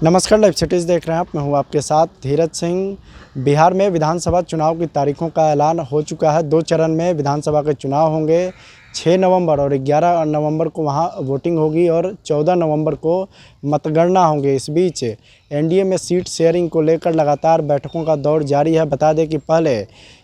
नमस्कार, live cities देख रहे हैं आप। मैं हूं आपके साथ धीरज सिंह। बिहार में विधानसभा चुनाव की तारीखों का ऐलान हो चुका है। 2 चरण में विधानसभा के चुनाव होंगे। 6 नवंबर और 11 नवंबर को वहां वोटिंग होगी और 14 नवंबर को मतगणना होंगे। इस बीच एनडीए में सीट शेयरिंग को लेकर लगातार बैठकों का दौर जारी है। बता दें कि पहले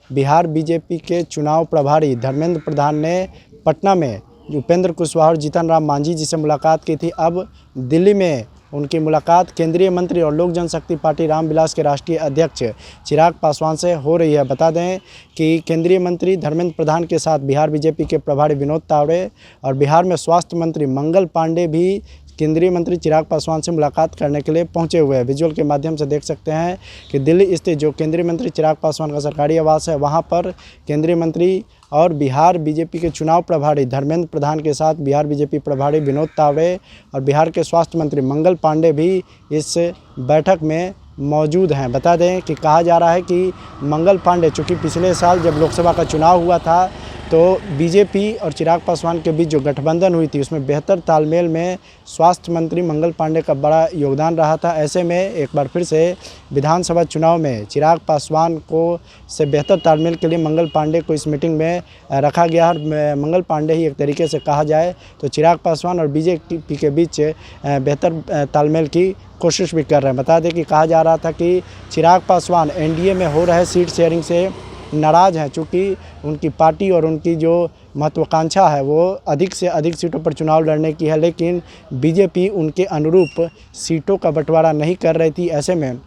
बिहार बीजेपी के चुनाव प्रभारी धर्मेंद्र प्रधान ने पटना में उपेंद्र कुशवाहा और जीतन राम मांझी जी से मुलाकात की थी। अब दिल्ली में उनकी मुलाकात केंद्रीय मंत्री और लोक जनशक्ति पार्टी रामविलास के राष्ट्रीय अध्यक्ष चिराग पासवान से हो रही है। बता दें कि केंद्रीय मंत्री धर्मेंद्र प्रधान के साथ बिहार बीजेपी के प्रभारी विनोद तावड़े और बिहार में स्वास्थ्य मंत्री मंगल पांडे भी केंद्रीय मंत्री चिराग पासवान से मुलाकात करने के लिए पहुंचे हुए हैं। विजुअल के माध्यम से देख सकते हैं कि दिल्ली स्थित जो केंद्रीय मंत्री चिराग पासवान का सरकारी आवास है, वहां पर केंद्रीय मंत्री और बिहार बीजेपी के चुनाव प्रभारी धर्मेंद्र प्रधान के साथ बिहार बीजेपी प्रभारी विनोद तावड़े और बिहार के स्वास्थ्य मंत्री मंगल पांडे भी इस बैठक में मौजूद हैं। बता दें कि कहा जा रहा है कि मंगल पांडे, चूँकि पिछले साल जब लोकसभा का चुनाव हुआ था तो बीजेपी और चिराग पासवान के बीच जो गठबंधन हुई थी उसमें बेहतर तालमेल में स्वास्थ्य मंत्री मंगल पांडे का बड़ा योगदान रहा था। ऐसे में एक बार फिर से विधानसभा चुनाव में चिराग पासवान को से बेहतर तालमेल के लिए मंगल पांडे को इस मीटिंग में रखा गया। और मंगल पांडे ही एक तरीके से कहा जाए तो चिराग पासवान और बीजेपी के बीच बेहतर तालमेल की कोशिश भी कर रहे हैं। बता दें कि कहा जा रहा था कि चिराग पासवान एनडीए में हो रहे सीट शेयरिंग से नाराज़ हैं, चूँकि उनकी पार्टी और उनकी जो महत्वाकांक्षा है वो अधिक से अधिक सीटों पर चुनाव लड़ने की है, लेकिन बीजेपी उनके अनुरूप सीटों का बंटवारा नहीं कर रही थी। ऐसे में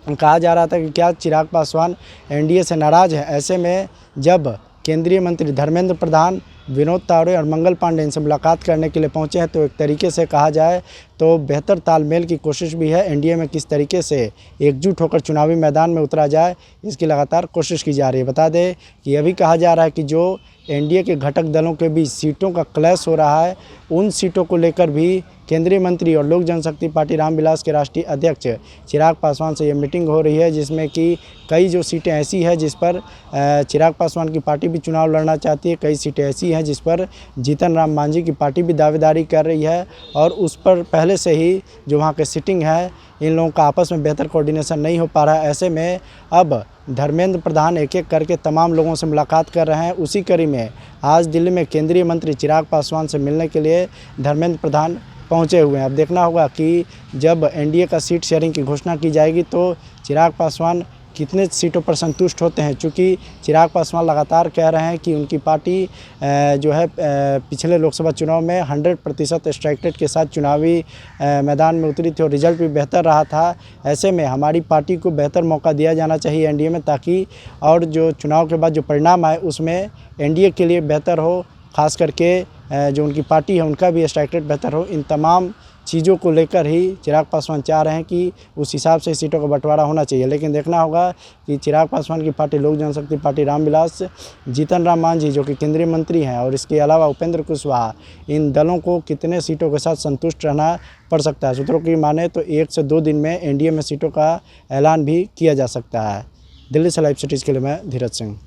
कहा जा रहा था कि क्या चिराग पासवान एनडीए से नाराज़ हैं। ऐसे में जब केंद्रीय मंत्री धर्मेंद्र प्रधान, विनोद तावड़े और मंगल पांडे इनसे मुलाकात करने के लिए पहुंचे हैं तो एक तरीके से कहा जाए तो बेहतर तालमेल की कोशिश भी है। एनडीए में किस तरीके से एकजुट होकर चुनावी मैदान में उतरा जाए, इसकी लगातार कोशिश की जा रही है। बता दें कि यह भी कहा जा रहा है कि जो एनडीए के घटक दलों के बीच सीटों का क्लैश हो रहा है, उन सीटों को लेकर भी केंद्रीय मंत्री और लोक जनशक्ति पार्टी रामविलास के राष्ट्रीय अध्यक्ष चिराग पासवान से ये मीटिंग हो रही है, जिसमें कि कई जो सीटें ऐसी हैं जिस पर चिराग पासवान की पार्टी भी चुनाव लड़ना चाहती है, कई सीटें ऐसी हैं जिस पर जीतन राम मांझी की पार्टी भी दावेदारी कर रही है और उस पर पहले से ही जो वहाँ के सिटिंग है, इन लोगों का आपस में बेहतर कोऑर्डिनेशन नहीं हो पा रहा है। ऐसे में अब धर्मेंद्र प्रधान एक एक करके तमाम लोगों से मुलाकात कर रहे हैं। उसी कड़ी में आज दिल्ली में केंद्रीय मंत्री चिराग पासवान से मिलने के लिए धर्मेंद्र प्रधान पहुंचे हुए हैं। अब देखना होगा कि जब एनडीए का सीट शेयरिंग की घोषणा की जाएगी तो चिराग पासवान कितने सीटों पर संतुष्ट होते हैं, चूँकि चिराग पासवान लगातार कह रहे हैं कि उनकी पार्टी जो है पिछले लोकसभा चुनाव में 100% स्ट्राइक रेट के साथ चुनावी मैदान में उतरी थी और रिजल्ट भी बेहतर रहा था। ऐसे में हमारी पार्टी को बेहतर मौका दिया जाना चाहिए एनडीए में, ताकि और जो चुनाव के बाद जो परिणाम आए उसमें एनडीए के लिए बेहतर हो, खास करके जो उनकी पार्टी है उनका भी स्ट्राइक रेट बेहतर हो। इन तमाम चीज़ों को लेकर ही चिराग पासवान चाह रहे हैं कि उस हिसाब से सीटों का बंटवारा होना चाहिए। लेकिन देखना होगा कि चिराग पासवान की पार्टी लोक जनशक्ति पार्टी रामविलास, जीतन राम मांझी जो कि केंद्रीय मंत्री हैं और इसके अलावा उपेंद्र कुशवाहा, इन दलों को कितने सीटों के साथ संतुष्ट रहना पड़ सकता है। सूत्रों की माने तो 1 से 2 दिन में एनडीए में सीटों का ऐलान भी किया जा सकता है। दिल्ली से लाइव सिटीज़ के लिए मैं धीरज सिंह।